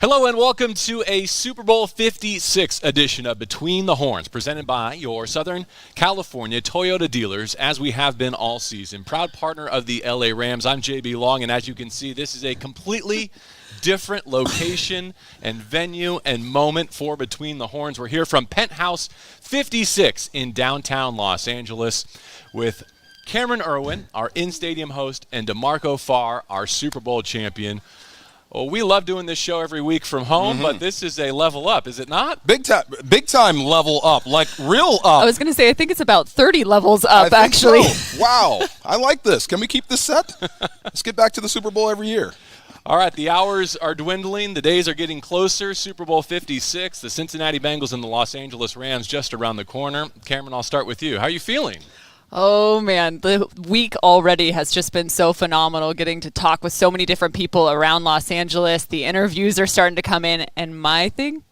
Hello and welcome to a Super Bowl 56 edition of Between the Horns, presented by your Southern California Toyota dealers, as we have been all season. Proud partner of the LA Rams. I'm JB Long, and as you can see, this is a completely different location and venue and moment for Between the Horns. We're here from Penthouse 56 in downtown Los Angeles with Cameron Irwin, our in-stadium host, and DeMarco Farr, our Super Bowl champion. Well, we love doing this show every week from home, but this is a level up, is it not? Big time level up, like real up. I was going to say, I think it's about 30 levels up, actually. So. Wow, I like this. Can we keep this set? Let's get back to the Super Bowl every year. All right, the hours are dwindling. The days are getting closer. Super Bowl 56, the Cincinnati Bengals and the Los Angeles Rams just around the corner. Cameron, I'll start with you. How are you feeling? Oh, man, the week already has just been so phenomenal, getting to talk with so many different people around Los Angeles. The interviews are starting to come in, and my thing,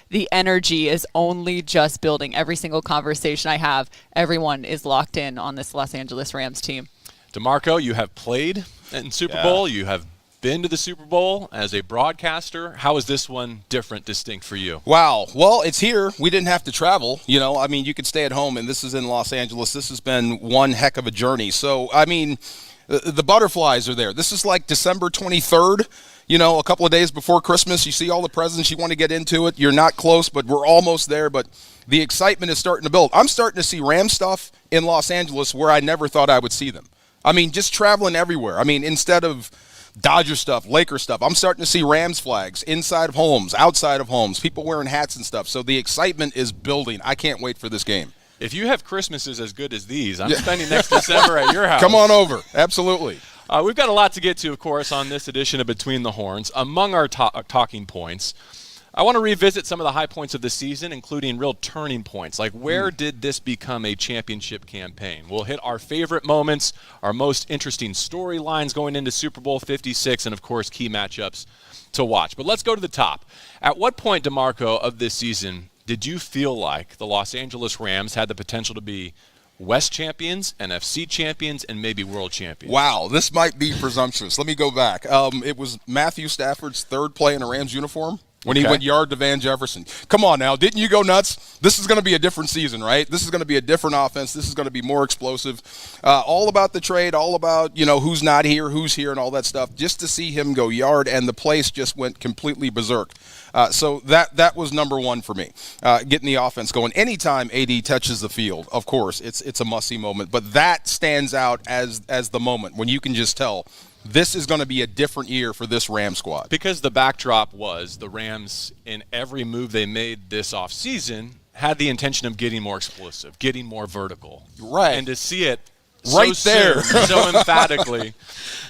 the energy is only just building. Every single conversation I have, everyone is locked in on this Los Angeles Rams team. DeMarco, you have played in Super Bowl. You have been to the Super Bowl as a broadcaster. How is this one different, distinct for you? Wow. Well, it's here. We didn't have to travel. You know, I mean, you could stay at home, and this is in Los Angeles. This has been one heck of a journey. So, I mean, the butterflies are there. This is like December 23rd, you know, a couple of days before Christmas. You see all the presents. You want to get into it. You're not close, but we're almost there. But the excitement is starting to build. I'm starting to see Ram stuff in Los Angeles where I never thought I would see them. I mean, just traveling everywhere. I mean, instead of Dodger stuff, Laker stuff, I'm starting to see Rams flags inside of homes, outside of homes, people wearing hats and stuff. So the excitement is building. I can't wait for this game. If you have Christmases as good as these, I'm spending next December at your house. Come on over. Absolutely. We've got a lot to get to, of course, on this edition of Between the Horns. Among our talking points, I want to revisit some of the high points of the season, including real turning points, like where did this become a championship campaign? We'll hit our favorite moments, our most interesting storylines going into Super Bowl 56, and, of course, key matchups to watch. But let's go to the top. At what point, DeMarco, of this season did you feel like the Los Angeles Rams had the potential to be West champions, NFC champions, and maybe world champions? Wow, this might be presumptuous. Let me go back. It was Matthew Stafford's third play in a Rams uniform when he went yard to Van Jefferson. Come on now, didn't you go nuts? This is going to be a different season, right? This is going to be a different offense. This is going to be more explosive. All about the trade, all about, you know, who's not here, who's here, and all that stuff. Just to see him go yard, and the place just went completely berserk. So that was number one for me, getting the offense going. Anytime AD touches the field, of course, it's a must-see moment. But that stands out as the moment when you can just tell this is going to be a different year for this Ram squad. Because the backdrop was the Rams, in every move they made this offseason, had the intention of getting more explosive, getting more vertical. Right. And to see it right there so emphatically.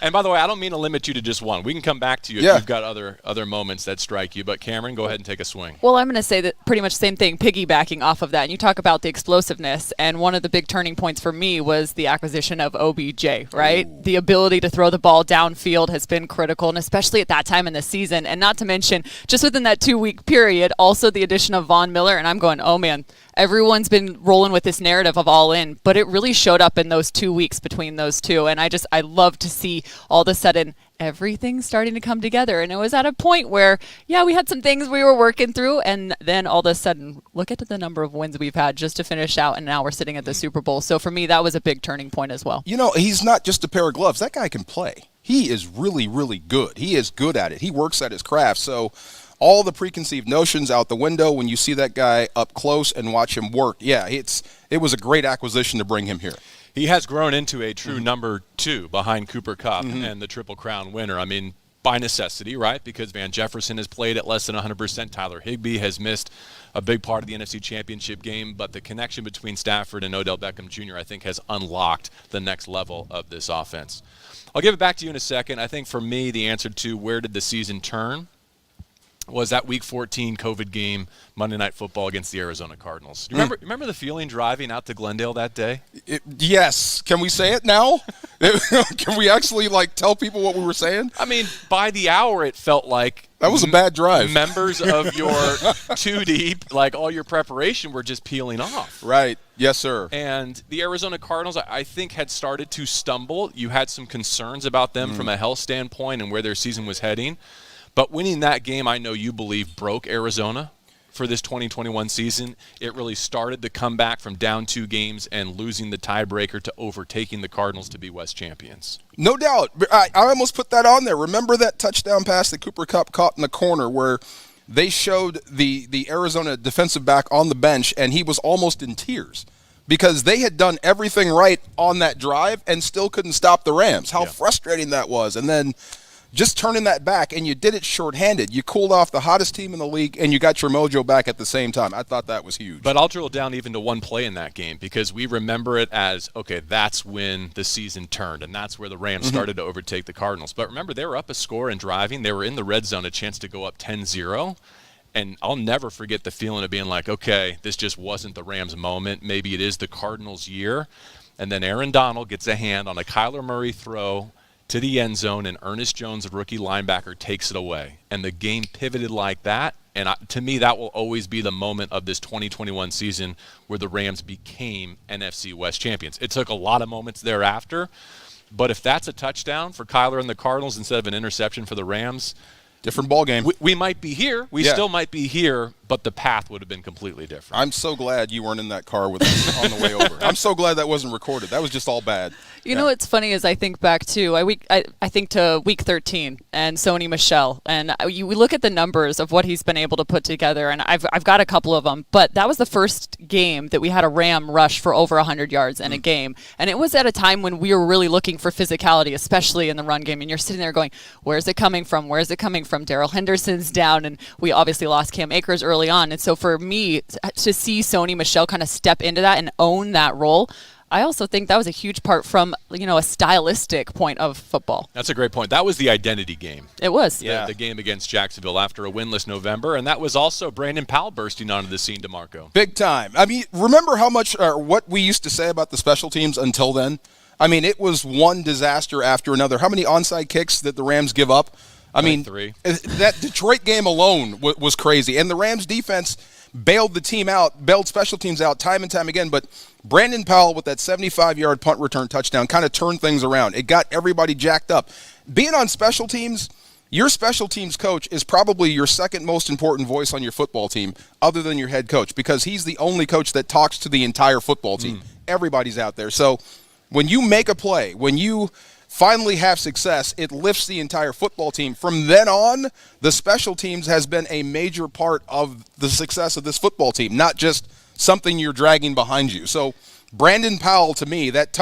And by the way, I don't mean to limit you to just one. We can come back to you if you've got other moments that strike you. But Cameron, go ahead and take a swing. Well, I'm going to say that pretty much the same thing, piggybacking off of that. And you talk about the explosiveness, and one of the big turning points for me was the acquisition of OBJ, right? Ooh. The ability to throw the ball downfield has been critical, and especially at that time in the season. And not to mention, just within that 2-week period, also the addition of Von Miller. And I'm going, oh, man, everyone's been rolling with this narrative of all in, but it really showed up in those 2 weeks between those two. And I love to see all of a sudden everything's starting to come together. And it was at a point where, we had some things we were working through, and then all of a sudden, look at the number of wins we've had just to finish out, and now we're sitting at the Super Bowl. So for me, that was a big turning point as well. You know, he's not just a pair of gloves. That guy can play. He is really, really good. He is good at it. He works at his craft. So all the preconceived notions out the window when you see that guy up close and watch him work. Yeah, it was a great acquisition to bring him here. He has grown into a true number two behind Cooper Kupp and the Triple Crown winner. I mean, by necessity, right? Because Van Jefferson has played at less than 100%. Tyler Higbee has missed a big part of the NFC Championship game. But the connection between Stafford and Odell Beckham Jr., I think, has unlocked the next level of this offense. I'll give it back to you in a second. I think for me, the answer to where did the season turn was that Week 14 COVID game, Monday Night Football against the Arizona Cardinals. You remember the feeling driving out to Glendale that day? Yes. Can we say it now? Can we actually, tell people what we were saying? I mean, by the hour, it felt like that was a bad drive. Members of your two deep, all your preparation were just peeling off. Right. Yes, sir. And the Arizona Cardinals, I think, had started to stumble. You had some concerns about them from a health standpoint and where their season was heading. But winning that game, I know you believe, broke Arizona for this 2021 season. It really started the comeback from down 2 games and losing the tiebreaker to overtaking the Cardinals to be West champions. No doubt. I almost put that on there. Remember that touchdown pass that Cooper Kupp caught in the corner where they showed the Arizona defensive back on the bench, and he was almost in tears because they had done everything right on that drive and still couldn't stop the Rams. How frustrating that was. And then just turning that back, and you did it shorthanded. You cooled off the hottest team in the league, and you got your mojo back at the same time. I thought that was huge. But I'll drill down even to one play in that game because we remember it as, okay, that's when the season turned, and that's where the Rams started to overtake the Cardinals. But remember, they were up a score and driving. They were in the red zone, a chance to go up 10-0. And I'll never forget the feeling of being like, okay, this just wasn't the Rams' moment. Maybe it is the Cardinals' year. And then Aaron Donald gets a hand on a Kyler Murray throw to the end zone, and Ernest Jones, a rookie linebacker, takes it away. And the game pivoted like that. And to me, that will always be the moment of this 2021 season where the Rams became NFC West champions. It took a lot of moments thereafter. But if that's a touchdown for Kyler and the Cardinals instead of an interception for the Rams, different ball game. We might be here. We still might be here, but the path would have been completely different. I'm so glad you weren't in that car with us on the way over. I'm so glad that wasn't recorded. That was just all bad. You know what's funny is I think back to I think to week 13 and Sony Michel, and we look at the numbers of what he's been able to put together, and I've got a couple of them, but that was the first game that we had a Ram rush for over 100 yards in a game, and it was at a time when we were really looking for physicality, especially in the run game, and you're sitting there going, where's it coming from? Where's it coming from? Darrell Henderson's down, and we obviously lost Cam Akers early on, and so for me to see Sony Michel kind of step into that and own that role, I also think that was a huge part from, a stylistic point of football. That's a great point. That was the identity game. It was. The game against Jacksonville after a winless November, and that was also Brandon Powell bursting onto the scene, DeMarco. Big time. I mean, remember how much what we used to say about the special teams until then? I mean, it was one disaster after another. How many onside kicks did the Rams give up? I mean, 3. That Detroit game alone was crazy. And the Rams defense bailed special teams out time and time again. But Brandon Powell with that 75-yard punt return touchdown kind of turned things around. It got everybody jacked up. Being on special teams, your special teams coach is probably your second most important voice on your football team other than your head coach because he's the only coach that talks to the entire football team. Everybody's out there. So when you make a play, when you finally have success, it lifts the entire football team. From then on, the special teams has been a major part of the success of this football team, not just something you're dragging behind you. So Brandon Powell, to me, that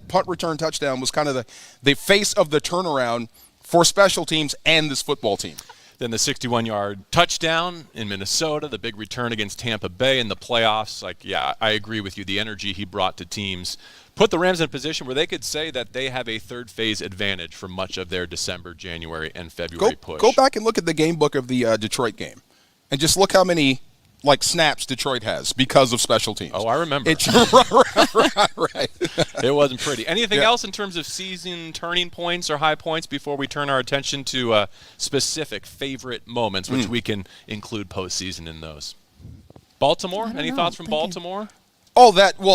punt return touchdown was kind of the face of the turnaround for special teams and this football team. Then the 61-yard touchdown in Minnesota, the big return against Tampa Bay in the playoffs. I agree with you. The energy he brought to teams put the Rams in a position where they could say that they have a third phase advantage for much of their December, January, and February push. Go back and look at the game book of the Detroit game and just look how many snaps Detroit has because of special teams. Oh, I remember. Right. It wasn't pretty. Anything else in terms of season turning points or high points before we turn our attention to specific favorite moments, which we can include postseason in those? Baltimore? Any thoughts from Baltimore?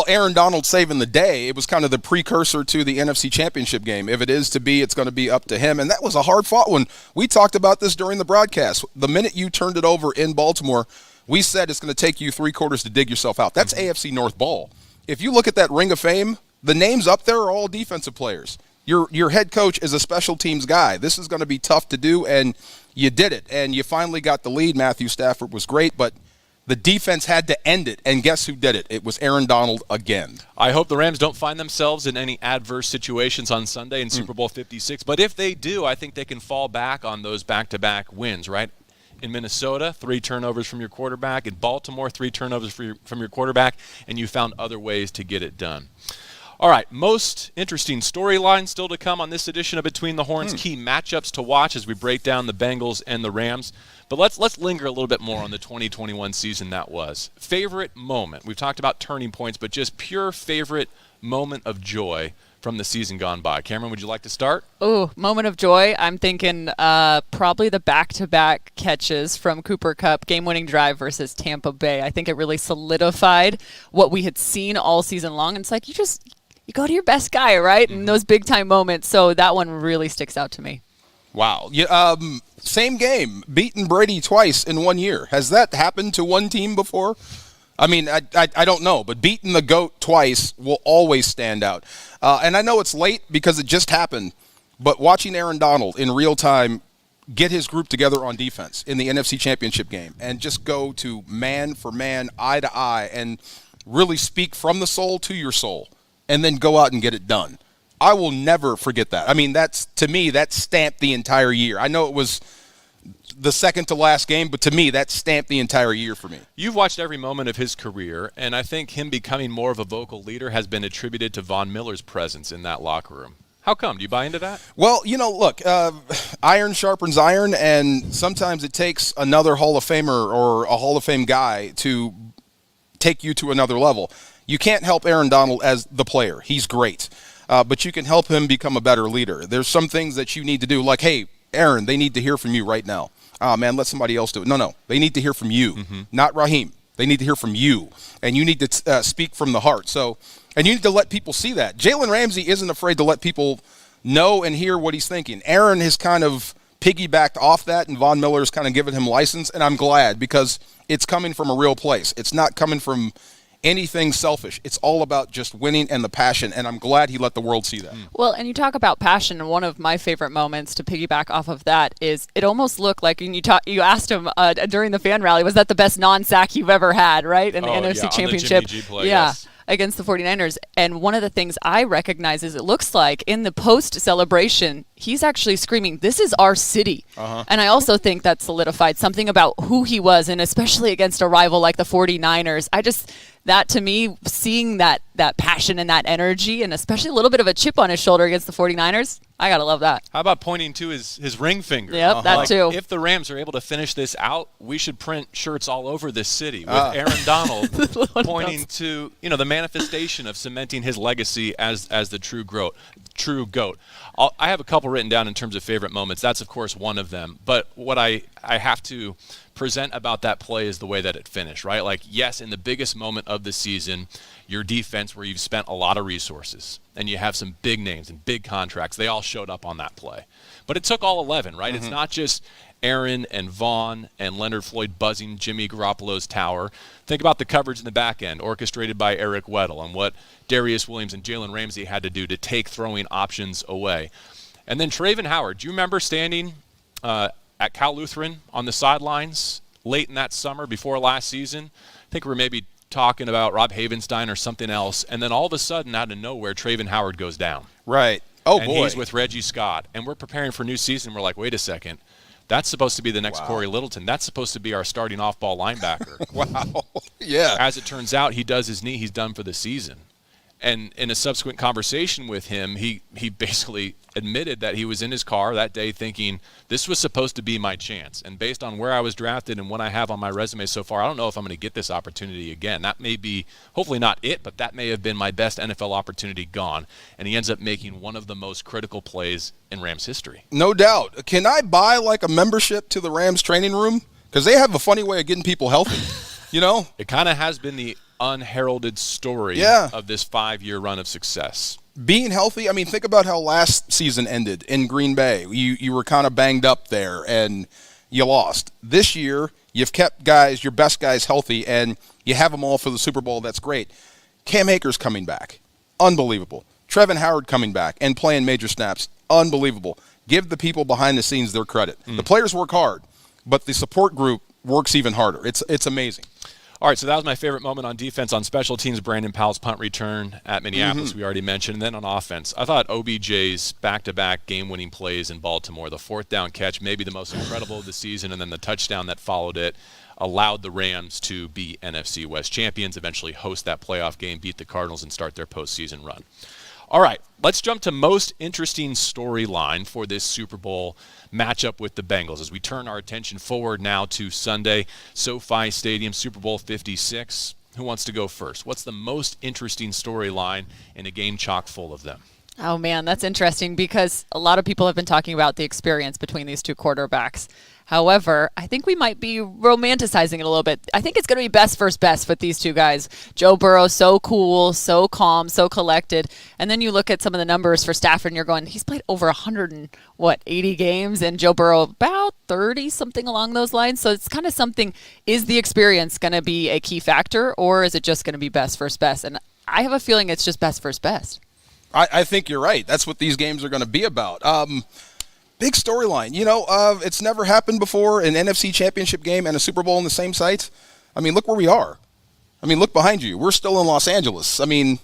Aaron Donald saving the day. It was kind of the precursor to the NFC Championship game. If it is to be, it's going to be up to him. And that was a hard-fought one. We talked about this during the broadcast. The minute you turned it over in Baltimore, we said it's going to take you 3 quarters to dig yourself out. That's AFC North ball. If you look at that Ring of Fame, the names up there are all defensive players. Your head coach is a special teams guy. This is going to be tough to do, and you did it. And you finally got the lead. Matthew Stafford was great, but the defense had to end it, and guess who did it? It was Aaron Donald again. I hope the Rams don't find themselves in any adverse situations on Sunday in Super Bowl 56, but if they do, I think they can fall back on those back-to-back wins, right? In Minnesota, 3 turnovers from your quarterback. In Baltimore, 3 turnovers from your quarterback, and you found other ways to get it done. All right, most interesting storyline still to come on this edition of Between the Horns. Key matchups to watch as we break down the Bengals and the Rams. But let's linger a little bit more on the 2021 season that was. Favorite moment. We've talked about turning points, but just pure favorite moment of joy from the season gone by. Cameron, would you like to start? Oh, moment of joy. I'm thinking probably the back-to-back catches from Cooper Kupp, game-winning drive versus Tampa Bay. I think it really solidified what we had seen all season long. And it's like you go to your best guy, right? In those big-time moments. So that one really sticks out to me. Wow. Yeah, same game, beaten Brady twice in 1 year. Has that happened to one team before? I mean, I don't know, but beating the GOAT twice will always stand out. And I know it's late because it just happened, but watching Aaron Donald in real time get his group together on defense in the NFC Championship game and just go to man for man, eye to eye, and really speak from the soul to your soul, and then go out and get it done. I will never forget that. I mean, to me, that stamped the entire year. I know it was the second to last game, but to me, that stamped the entire year for me. You've watched every moment of his career, and I think him becoming more of a vocal leader has been attributed to Von Miller's presence in that locker room. How come? Do you buy into that? Well, look, iron sharpens iron, and sometimes it takes another Hall of Famer or a Hall of Fame guy to take you to another level. You can't help Aaron Donald as the player. He's great. But you can help him become a better leader. There's some things that you need to do, like, hey, Aaron, they need to hear from you right now. Man, let somebody else do it. No, they need to hear from you, not Raheem. They need to hear from you, and you need to speak from the heart. So, and you need to let people see that. Jalen Ramsey isn't afraid to let people know and hear what he's thinking. Aaron has kind of piggybacked off that, and Von Miller's kind of given him license, and I'm glad because it's coming from a real place. It's not coming from anything selfish. It's all about just winning and the passion, and I'm glad he let the world see that. Well, and you talk about passion, and one of my favorite moments to piggyback off of that is it almost looked like, and you asked him during the fan rally, was that the best non-sack you've ever had, right, in the NFC Championship? On the Jimmy G play, yeah. yes. Against the 49ers. And one of the things I recognize is it looks like in the post-celebration, he's actually screaming, "This is our city." And I also think that solidified something about who he was, and especially against a rival like the 49ers. That to me, seeing that passion and that energy, and especially a little bit of a chip on his shoulder against the 49ers, I got to love that. How about pointing to his ring finger? Yep, that too. If the Rams are able to finish this out, we should print shirts all over this city with Aaron Donald pointing to the manifestation of cementing his legacy as the true GOAT. I have a couple written down in terms of favorite moments. That's, of course, one of them. But what I have to present about that play is the way that it finished, right? Like, yes, in the biggest moment of the season, your defense, where you've spent a lot of resources and you have some big names and big contracts, they all showed up on that play. But it took all 11, right? It's not just Aaron and Vaughn and Leonard Floyd buzzing Jimmy Garoppolo's tower. Think about the coverage in the back end, orchestrated by Eric Weddle, and what Darius Williams and Jalen Ramsey had to do to take throwing options away. And then Traven Howard, do you remember standing at Cal Lutheran on the sidelines late in that summer before last season? I think we were maybe talking about Rob Havenstein or something else, and then all of a sudden, out of nowhere, Traven Howard goes down. Right. Oh, and boy. He's with Reggie Scott, and we're preparing for a new season. We're like, wait a second. That's supposed to be the next Corey Littleton. That's supposed to be our starting off-ball linebacker. Wow. Yeah. As it turns out, he does his knee. He's done for the season. And in a subsequent conversation with him, he basically admitted that he was in his car that day thinking, this was supposed to be my chance. And based on where I was drafted and what I have on my resume so far, I don't know if I'm going to get this opportunity again. That may be, hopefully not it, but that may have been my best NFL opportunity gone. And he ends up making one of the most critical plays in Rams history. No doubt. Can I buy like a membership to the Rams training room? Because they have a funny way of getting people healthy, It kind of has been the unheralded story of this 5-year run of success. Being healthy, I mean, think about how last season ended in Green Bay. You were kind of banged up there, and you lost. This year, you've kept your best guys healthy, and you have them all for the Super Bowl. That's great. Cam Akers coming back. Unbelievable. Trevin Howard coming back and playing major snaps. Unbelievable. Give the people behind the scenes their credit. The players work hard, but the support group works even harder. It's amazing. All right, so that was my favorite moment on defense. On special teams, Brandon Powell's punt return at Minneapolis, we already mentioned. And then on offense, I thought OBJ's back-to-back game-winning plays in Baltimore, the fourth down catch, maybe the most incredible of the season, and then the touchdown that followed it, allowed the Rams to be NFC West champions, eventually host that playoff game, beat the Cardinals, and start their postseason run. All right, let's jump to most interesting storyline for this Super Bowl matchup with the Bengals as we turn our attention forward now to Sunday, SoFi Stadium, Super Bowl 56. Who wants to go first? What's the most interesting storyline in a game chock full of them? Oh, man, that's interesting because a lot of people have been talking about the experience between these two quarterbacks. However, I think we might be romanticizing it a little bit. I think it's going to be best versus best with these two guys. Joe Burrow, so cool, so calm, so collected. And then you look at some of the numbers for Stafford and you're going, he's played over 80 games, and Joe Burrow about 30, something along those lines. So it's kind of something, is the experience going to be a key factor, or is it just going to be best versus best? And I have a feeling it's just best versus best. I think you're right. That's what these games are going to be about. Big storyline. It's never happened before, an NFC Championship game and a Super Bowl in the same site. I mean, look where we are. I mean, look behind you. We're still in Los Angeles. I mean,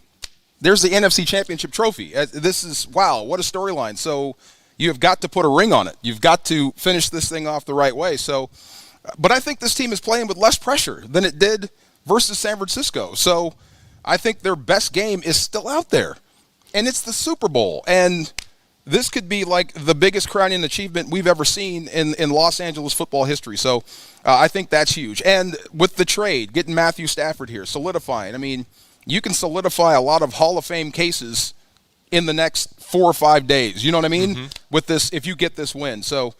there's the NFC Championship trophy. This is, wow, what a storyline. So you have got to put a ring on it. You've got to finish this thing off the right way. So, but I think this team is playing with less pressure than it did versus San Francisco. So I think their best game is still out there. And it's the Super Bowl. And this could be like the biggest crowning achievement we've ever seen in Los Angeles football history. So I think that's huge. And with the trade, getting Matthew Stafford here, solidifying. I mean, you can solidify a lot of Hall of Fame cases in the next 4 or 5 days. You know what I mean? Mm-hmm. With this, if you get this win. So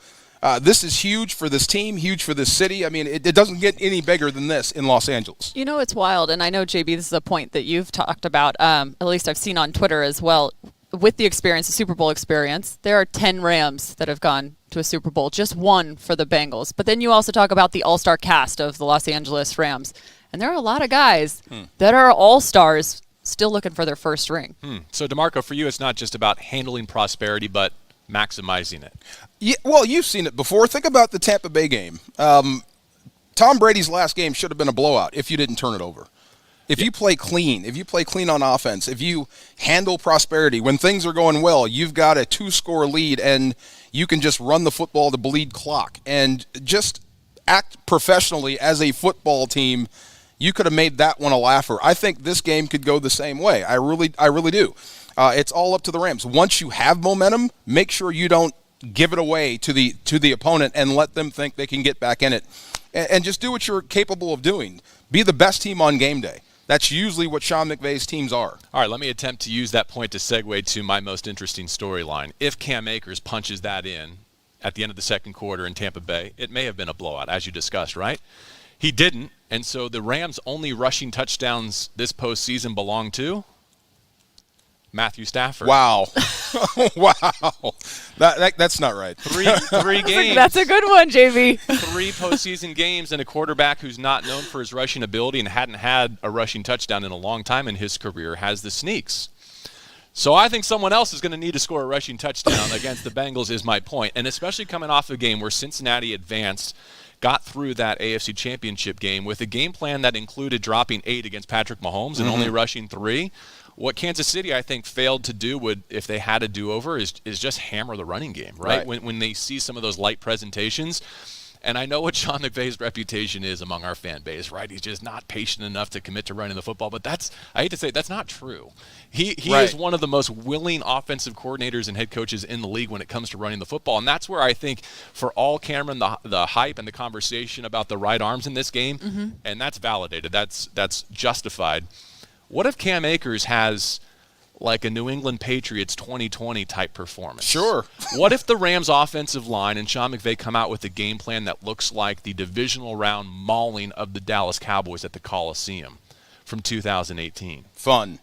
this is huge for this team, huge for this city. I mean, it doesn't get any bigger than this in Los Angeles. You know, it's wild. And I know, JB, this is a point that you've talked about, at least I've seen on Twitter as well. With the experience, the Super Bowl experience, there are 10 Rams that have gone to a Super Bowl, just one for the Bengals. But then you also talk about the all-star cast of the Los Angeles Rams. And there are a lot of guys that are all-stars still looking for their first ring. So, DeMarco, for you, it's not just about handling prosperity, but maximizing it. Yeah, well, you've seen it before. Think about the Tampa Bay game. Tom Brady's last game should have been a blowout if you didn't turn it over. If you play clean, on offense, if you handle prosperity, when things are going well, you've got a 2-score lead and you can just run the football to bleed clock and just act professionally as a football team, you could have made that one a laugher. I think this game could go the same way. I really do. It's all up to the Rams. Once you have momentum, make sure you don't give it away to the opponent and let them think they can get back in it. And just do what you're capable of doing. Be the best team on game day. That's usually what Sean McVay's teams are. All right, let me attempt to use that point to segue to my most interesting storyline. If Cam Akers punches that in at the end of the second quarter in Tampa Bay, it may have been a blowout, as you discussed, right? He didn't, and so the Rams' only rushing touchdowns this postseason belong to Matthew Stafford. Wow. Wow. That's not right. Three games. That's a good one, JV. 3 postseason games and a quarterback who's not known for his rushing ability and hadn't had a rushing touchdown in a long time in his career has the sneaks. So I think someone else is going to need to score a rushing touchdown against the Bengals is my point. And especially coming off a game where Cincinnati advanced, got through that AFC Championship game with a game plan that included dropping 8 against Patrick Mahomes and only rushing 3. What Kansas City, I think, failed to do if they had a do-over is just hammer the running game, right? When they see some of those light presentations. And I know what Sean McVay's reputation is among our fan base, right? He's just not patient enough to commit to running the football. But I hate to say it, that's not true. He is one of the most willing offensive coordinators and head coaches in the league when it comes to running the football. And that's where I think, for all Cameron, the hype and the conversation about the right arms in this game, and that's validated, that's justified. What if Cam Akers has like a New England Patriots 2020 type performance? Sure. What if the Rams offensive line and Sean McVay come out with a game plan that looks like the divisional round mauling of the Dallas Cowboys at the Coliseum from 2018? Fun.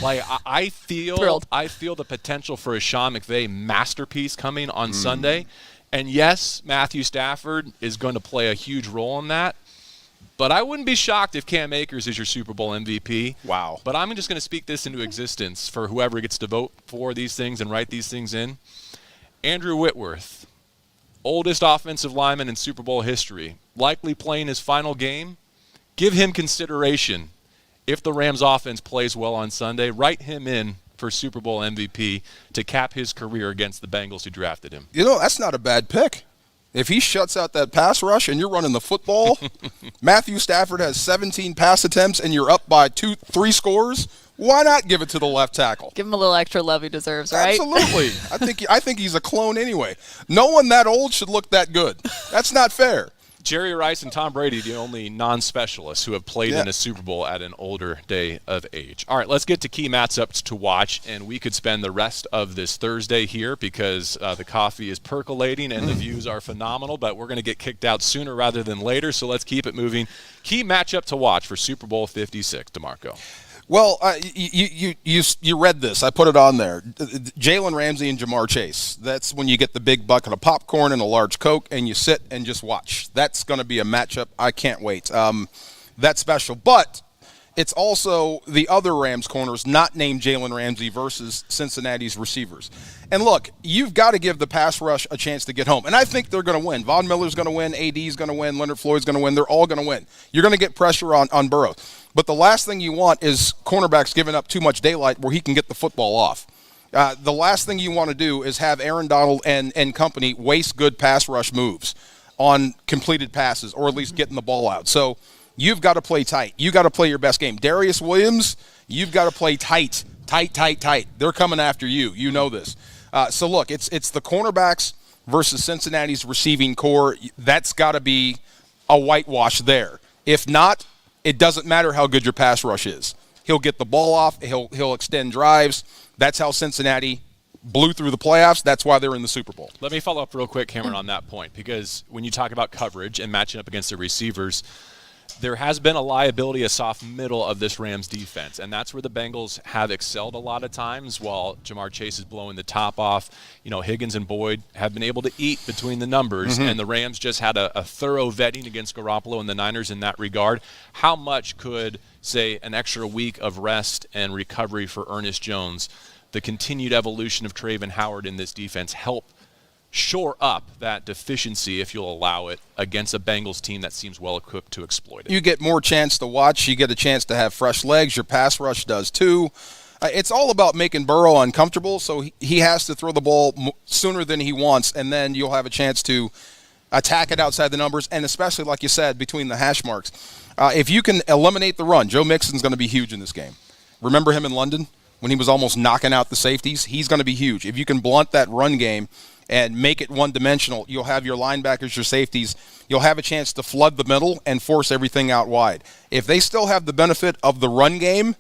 Like I feel Thrilled. the potential for a Sean McVay masterpiece coming on Sunday. And yes, Matthew Stafford is going to play a huge role in that. But I wouldn't be shocked if Cam Akers is your Super Bowl MVP. Wow. But I'm just going to speak this into existence for whoever gets to vote for these things and write these things in. Andrew Whitworth, oldest offensive lineman in Super Bowl history, likely playing his final game. Give him consideration. If the Rams offense plays well on Sunday, write him in for Super Bowl MVP to cap his career against the Bengals who drafted him. You know, that's not a bad pick. If he shuts out that pass rush and you're running the football, Matthew Stafford has 17 pass attempts and you're up by 2-3 scores, why not give it to the left tackle? Give him a little extra love he deserves, right? Absolutely. I think he's a clone anyway. No one that old should look that good. That's not fair. Jerry Rice and Tom Brady, the only non-specialists who have played in a Super Bowl at an older day of age. All right, let's get to key matchups to watch, and we could spend the rest of this Thursday here because the coffee is percolating and the views are phenomenal, but we're going to get kicked out sooner rather than later, so let's keep it moving. Key matchup to watch for Super Bowl 56, DeMarco. Well, you read this. I put it on there. Jalen Ramsey and Jamar Chase. That's when you get the big bucket of popcorn and a large Coke, and you sit and just watch. That's going to be a matchup. I can't wait. That's special. But it's also the other Rams corners not named Jalen Ramsey versus Cincinnati's receivers. And look, you've got to give the pass rush a chance to get home. And I think they're going to win. Von Miller's going to win. AD's going to win. Leonard Floyd's going to win. They're all going to win. You're going to get pressure on Burrow. But the last thing you want is cornerbacks giving up too much daylight where he can get the football off. The last thing you want to do is have Aaron Donald and company waste good pass rush moves on completed passes or at least getting the ball out. So you've got to play tight. You've got to play your best game. Darius Williams, you've got to play tight. They're coming after you. You know this. So, look, it's the cornerbacks versus Cincinnati's receiving core. That's got to be a whitewash there. If not, it doesn't matter how good your pass rush is. He'll get the ball off. He'll extend drives. That's how Cincinnati blew through the playoffs. That's why they're in the Super Bowl. Let me follow up real quick, Cameron, on that point, because when you talk about coverage and matching up against the receivers, there has been a liability, a soft middle of this Rams defense, and that's where the Bengals have excelled a lot of times while Jamar Chase is blowing the top off. You know, Higgins and Boyd have been able to eat between the numbers, and the Rams just had a thorough vetting against Garoppolo and the Niners in that regard. How much could, say, an extra week of rest and recovery for Ernest Jones, the continued evolution of Traven Howard in this defense, help shore up that deficiency, if you'll allow it, against a Bengals team that seems well-equipped to exploit it? You get more chance to watch. You get a chance to have fresh legs. Your pass rush does too. It's all about making Burrow uncomfortable, so he has to throw the ball sooner than he wants, and then you'll have a chance to attack it outside the numbers, and especially, like you said, between the hash marks. If you can eliminate the run, Joe Mixon's going to be huge in this game. Remember him in London when he was almost knocking out the safeties? He's going to be huge. If you can blunt that run game and make it one-dimensional, you'll have your linebackers, your safeties. You'll have a chance to flood the middle and force everything out wide. If they still have the benefit of the run game,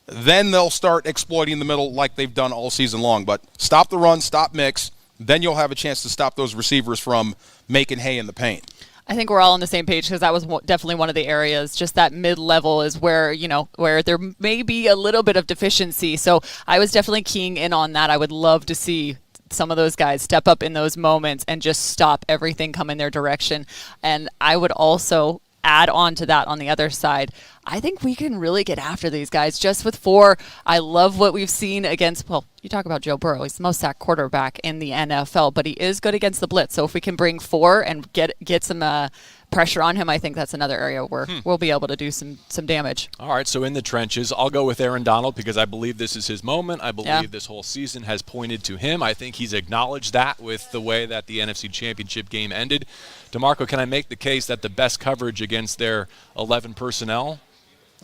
then they'll start exploiting the middle like they've done all season long. But stop the run, stop mix, then you'll have a chance to stop those receivers from making hay in the paint. I think we're all on the same page because that was definitely one of the areas. Just that mid-level is where, where there may be a little bit of deficiency. So I was definitely keying in on that. I would love to see some of those guys step up in those moments and just stop everything coming their direction. And I would also add on to that on the other side. I think we can really get after these guys just with 4. I love what we've seen against, well, you talk about Joe Burrow. He's the most sacked quarterback in the NFL, but he is good against the blitz. So if we can bring 4 and get some pressure on him, I think that's another area where we'll be able to do some damage. All right, so in the trenches, I'll go with Aaron Donald because I believe this is his moment. I believe this whole season has pointed to him. I think he's acknowledged that with the way that the NFC Championship game ended. DeMarco, can I make the case that the best coverage against their 11 personnel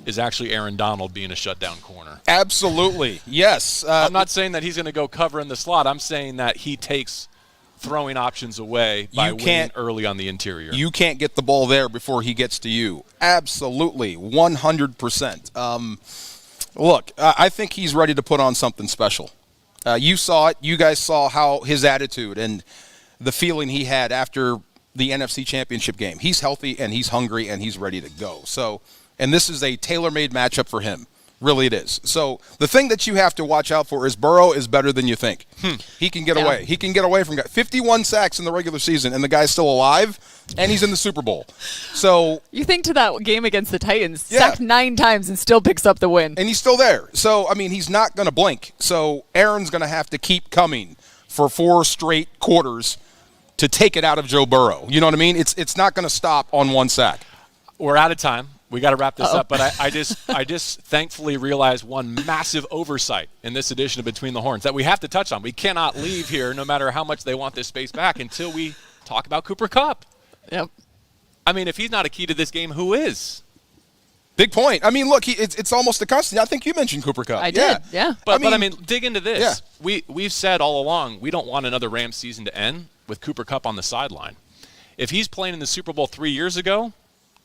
is actually Aaron Donald being a shutdown corner? Absolutely, yes. I'm not saying that he's going to go cover in the slot. I'm saying that he takes throwing options away by winning early on the interior. You can't get the ball there before he gets to you. Absolutely, 100%. Look, I think he's ready to put on something special. You saw it. You guys saw how his attitude and the feeling he had after the NFC Championship game. He's healthy, and he's hungry, and he's ready to go. So, and this is a tailor-made matchup for him. Really it is. So the thing that you have to watch out for is Burrow is better than you think. He can get away. He can get away from guys. 51 sacks in the regular season, and the guy's still alive, and he's in the Super Bowl. So you think to that game against the Titans, sacked 9 times and still picks up the win. And he's still there. So, I mean, he's not going to blink. So Aaron's going to have to keep coming for 4 straight quarters to take it out of Joe Burrow. You know what I mean? It's not going to stop on 1 sack. We're out of time. We got to wrap this up, but I just thankfully realized one massive oversight in this edition of Between the Horns that we have to touch on. We cannot leave here, no matter how much they want this space back, until we talk about Cooper Kupp. Yep. I mean, if he's not a key to this game, who is? Big point. I mean, look, it's almost a constant. I think you mentioned Cooper Kupp. I did, yeah. But I mean, dig into this. Yeah. We've said all along we don't want another Rams season to end with Cooper Kupp on the sideline. If he's playing in the Super Bowl 3 years ago,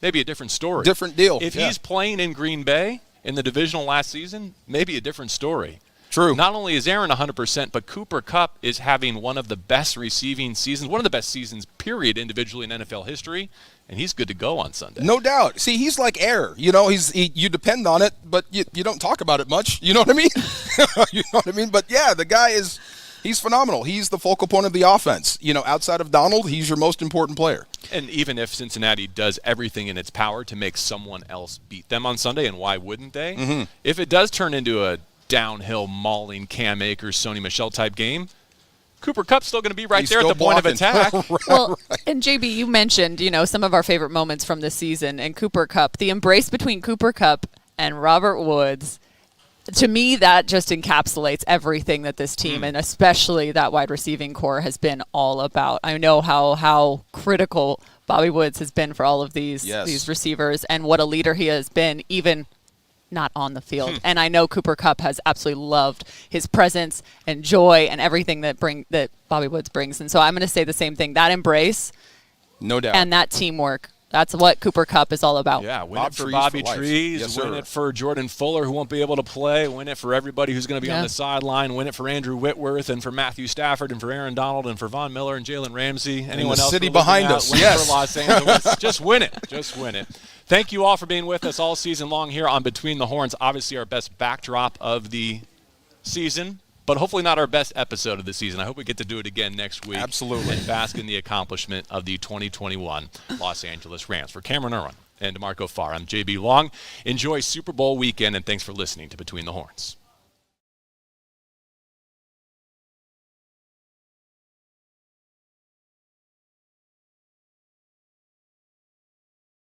maybe a different story. Different deal. If he's playing in Green Bay in the divisional last season, maybe a different story. True. Not only is Aaron 100%, but Cooper Kupp is having one of the best receiving seasons, one of the best seasons, period, individually in NFL history, and he's good to go on Sunday. No doubt. See, he's like air. You know, you depend on it, but you don't talk about it much. You know what I mean? You know what I mean? But, yeah, the guy he's phenomenal. He's the focal point of the offense. You know, outside of Donald, he's your most important player. And even if Cincinnati does everything in its power to make someone else beat them on Sunday, and why wouldn't they? Mm-hmm. If it does turn into a downhill mauling Cam Akers, Sony Michel type game, Cooper Kupp's still going to be right there at the point of attack. Well, and JB, you mentioned, some of our favorite moments from this season, and Cooper Kupp, the embrace between Cooper Kupp and Robert Woods. To me, that just encapsulates everything that this team, and especially that wide receiving core, has been all about. I know how critical Bobby Woods has been for all of these receivers, and what a leader he has been, even not on the field. And I know Cooper Kupp has absolutely loved his presence and joy and everything that Bobby Woods brings. And so I'm going to say the same thing. That embrace, no doubt, and that teamwork. That's what Cooper Kupp is all about. Yeah, win it for Bobby Trees, win it for Jordan Fuller, who won't be able to play, win it for everybody who's going to be on the sideline, win it for Andrew Whitworth and for Matthew Stafford and for Aaron Donald and for Von Miller and Jalen Ramsey. Anyone else? City behind us, win it for Los Angeles. Just win it. Just win it. Thank you all for being with us all season long here on Between the Horns. Obviously our best backdrop of the season, but hopefully not our best episode of the season. I hope we get to do it again next week. Absolutely. And bask in the accomplishment of the 2021 Los Angeles Rams. For Cameron Irwin and DeMarco Farr, I'm JB Long. Enjoy Super Bowl weekend, and thanks for listening to Between the Horns.